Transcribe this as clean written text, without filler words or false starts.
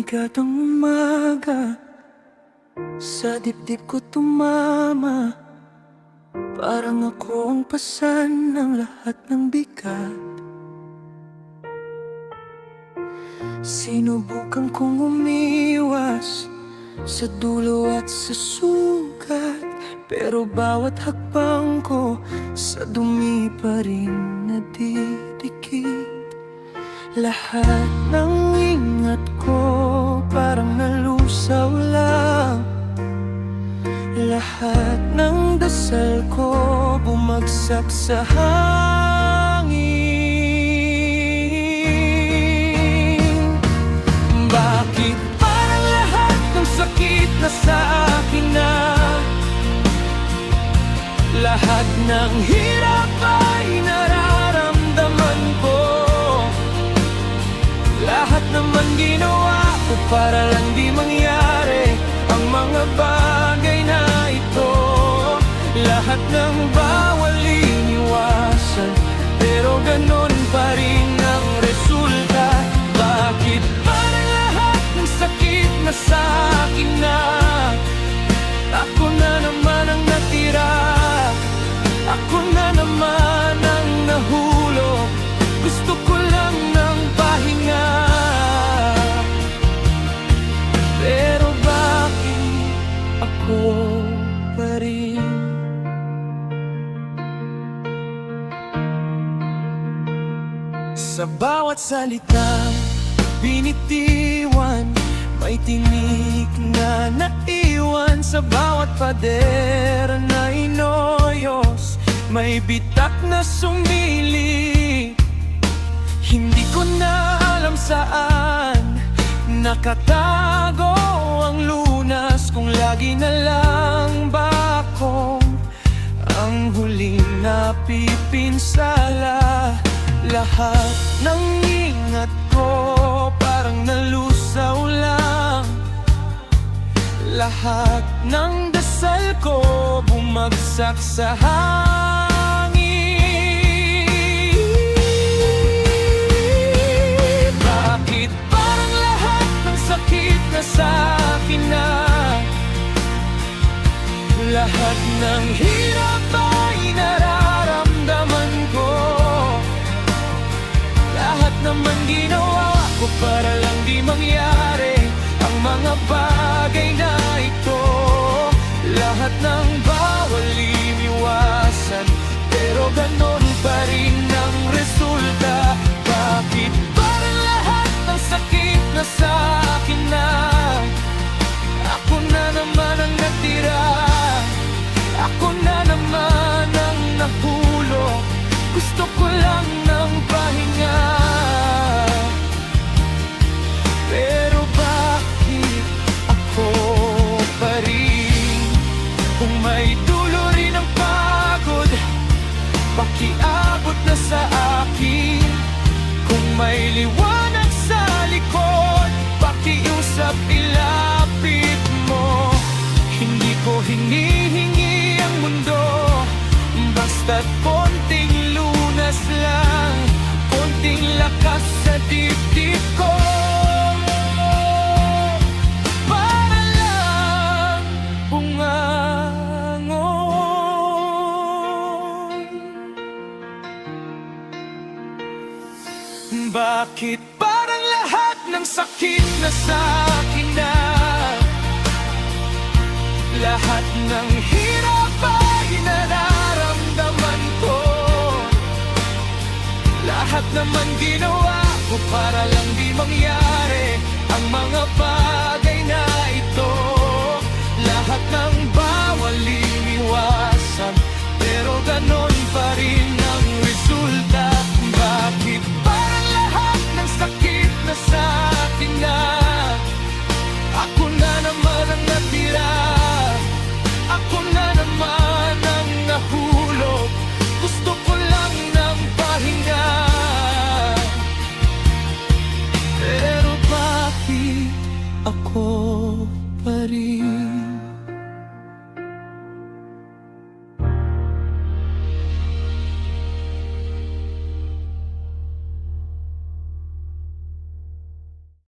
Mabigat ang umaga, sa dibdib ko tumama. Parang ako ang pasan ng lahat ng bigat. Sinubukan kong umiwas sa dulo at sa sugat, pero bawat hakbang ko sa dumi pa rin nadidikit. Lahat ng ingat ko parang nalusaw lang. Lahat ng dasal ko bumagsak sa hangin. Bakit parang lahat ng sakit na sa akin na? Lahat ng hirap ay nararamdaman ko. Lahat naman ginawa ko para lang di mangyari ang mga bagay na ito. Lahat ng bawal iniwasan, pero ganon pa rin ang resulta. Bakit parang lahat ng sakit na sa akin na? Ako na naman ang natira, ako na naman ang nahulog. Gusto ko lang ng pahinga, pero bakit ako pa rin? Sa bawat salita binitiwan, may tinik na naiwan. Sa bawat pader na inoyos, may bitak na sumili. Hindi ko na alam saan nakatago ang lunas, kung lagi na lang ba akong ang huling napipinsala. Lahat ng ingat ko parang nalusaw lang. Lahat ng dasal ko bumagsak sa hangin. Bakit parang lahat ng sakit na sa akin na? Lahat ng hirap ay nararamdaman ko. Lahat naman ginawa ko para lang di mangyari ang mga bagay na ito. Lahat ng bawal iniwasan, pero ganon pa rin ang resulta. Bakit parang lahat ng sakit na sa akin na? Ako na naman ang natira, ako na naman ang nahulog. Gusto ko lang ng pahinga, pero bakit ako pa rin? Kung may dulo rin ang pagod, pakiabot na sa akin. Kung may liwanag sa likod, pakiusap, ilapit mo. Hindi ko hinihingi ang mundo, basta't konting lunas lang, konting lakas sa dibdib ko. Para lang bumangon. Bakit parang lahat ng sakit na sa akin na? Lahat ng hirap ay nararamdaman ko. Lahat naman ginawa ko para lang di mangyari ang mga bagay na ito. Lahat ng bawal iniwasan, pero ganon pa rin ang resulta. Bakit parang lahat ng sakit na sa akin na? Ako na naman ang natira, ako na naman ang nahulog. Gusto ko lang ng pahinga, pero bakit ako